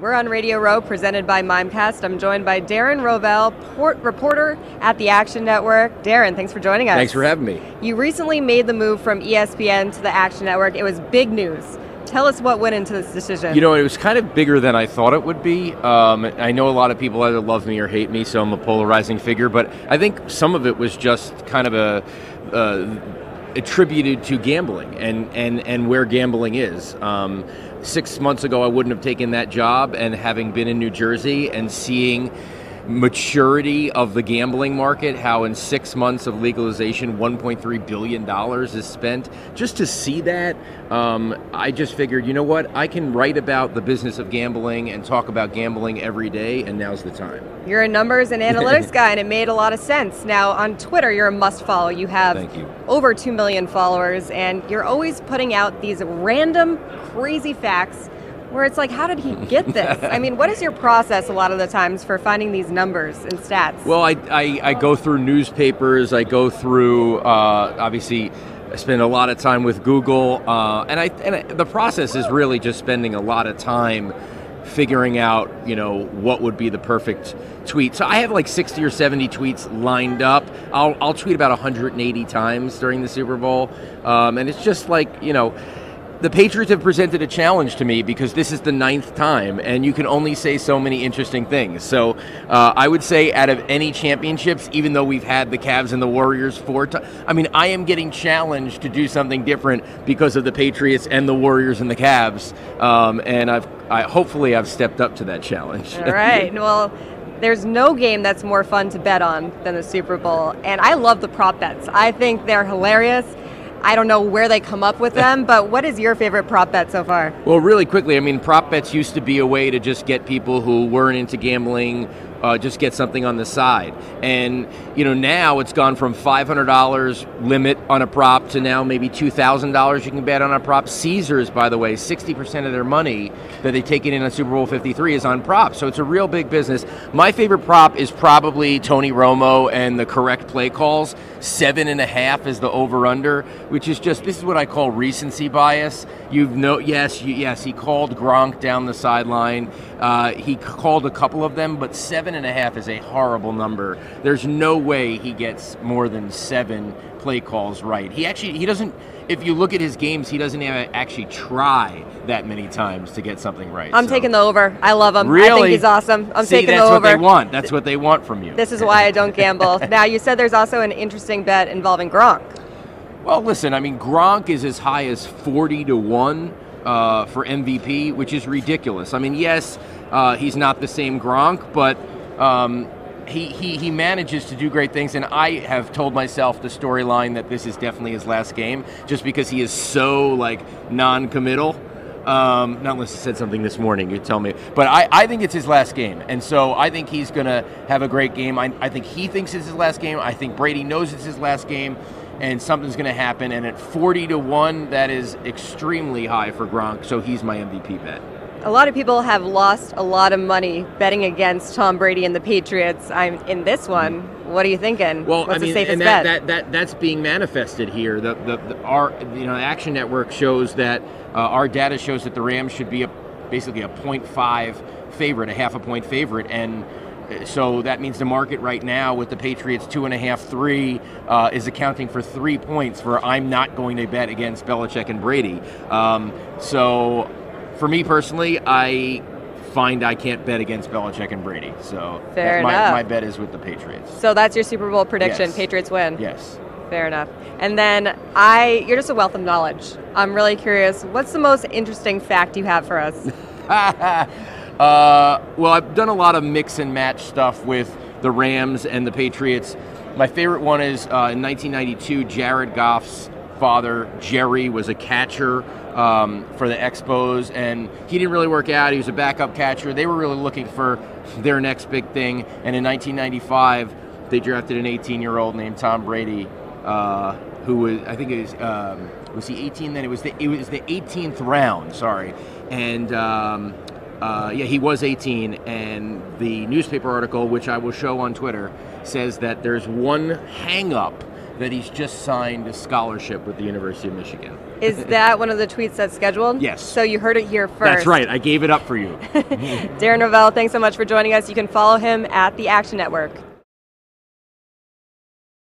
We're on Radio Row, presented by Mimecast. I'm joined by Darren Rovell, reporter at the Action Network. Darren, thanks for joining us. Thanks for having me. You recently made the move from ESPN to the Action Network. It was big news. Tell us what went into this decision. You know, it was kind of bigger than I thought it would be. I know a lot of people either love me or hate me, so I'm a polarizing figure, but I think some of it was just kind of attributed to gambling and where gambling is. 6 months ago, I wouldn't have taken that job, and having been in New Jersey and seeing maturity of the gambling market, how in 6 months of legalization, $1.3 billion is spent. Just to see that, I just figured, you know what, I can write about the business of gambling and talk about gambling every day, and now's the time. You're a numbers and analytics guy, and it made a lot of sense. Now, on Twitter, you're a must-follow. You have over 2 million followers, and you're always putting out these random, crazy facts where it's like, how did he get this? I mean, what is your process a lot of the times for finding these numbers and stats? Well, I go through newspapers. I go through, obviously, I spend a lot of time with Google. The process is really just spending a lot of time figuring out, you know, what would be the perfect tweet. So I have like 60 or 70 tweets lined up. I'll tweet about 180 times during the Super Bowl. And it's just like, you know, the Patriots have presented a challenge to me because this is the 9th time, and you can only say so many interesting things. So I would say out of any championships, even though we've had the Cavs and the Warriors 4 times, I mean, I am getting challenged to do something different because of the Patriots and the Warriors and the Cavs, and hopefully I've stepped up to that challenge. All right. Well, there's no game that's more fun to bet on than the Super Bowl, and I love the prop bets. I think they're hilarious. I don't know where they come up with them, but what is your favorite prop bet so far? Well, really quickly, I mean, prop bets used to be a way to just get people who weren't into gambling, just get something on the side. And, you know, now it's gone from $500 limit on a prop to now maybe $2,000 you can bet on a prop. Caesars, by the way, 60% of their money that they take in on Super Bowl 53 is on props. So it's a real big business. My favorite prop is probably Tony Romo and the correct play calls. 7.5 is the over-under, which is just, this is what I call recency bias. Yes, he called Gronk down the sideline. He called a couple of them, but 7.5 is a horrible number. There's no way he gets more than 7 play calls right. He doesn't, if you look at his games, he doesn't actually try that many times to get something right. I'm taking the over. I love him. Really? I think he's awesome. I'm taking the over. That's what they want. That's what they want from you. This is why I don't gamble. Now, you said there's also an interesting bet involving Gronk. Well, listen, I mean, Gronk is as high as 40-1 for MVP, which is ridiculous. I mean, yes, he's not the same Gronk, but he manages to do great things, and I have told myself the storyline that this is definitely his last game, just because he is so, like, non-committal. Not unless he said something this morning, you tell me. But I think it's his last game, and so I think he's going to have a great game. I think he thinks it's his last game. I think Brady knows it's his last game, and something's going to happen. And at 40-1, that is extremely high for Gronk, so he's my MVP bet. A lot of people have lost a lot of money betting against Tom Brady and the Patriots. In this one, what are you thinking? Well, what's the safest bet? That's being manifested here. Our Action Network shows that our data shows that the Rams should be basically a 0.5 favorite, a half a point favorite, and so that means the market right now with the Patriots 2.5, 3 is accounting for 3 points for I'm not going to bet against Belichick and Brady. So for me personally, I find I can't bet against Belichick and Brady. So my bet is with the Patriots. So that's your Super Bowl prediction. Yes. Patriots win. Yes. Fair enough. And then you're just a wealth of knowledge. I'm really curious. What's the most interesting fact you have for us? Well, I've done a lot of mix and match stuff with the Rams and the Patriots. My favorite one is in 1992, Jared Goff's father, Jerry, was a catcher for the Expos, and he didn't really work out. He was a backup catcher. They were really looking for their next big thing, and in 1995, they drafted an 18-year-old named Tom Brady, who was, I think it was he 18 then? It was the 18th round, sorry, and he was 18, and the newspaper article, which I will show on Twitter, says that there's one hang-up that he's just signed a scholarship with the University of Michigan. Is that one of the tweets that's scheduled? Yes. So you heard it here first. That's right. I gave it up for you. Darren Rovell, thanks so much for joining us. You can follow him at the Action Network.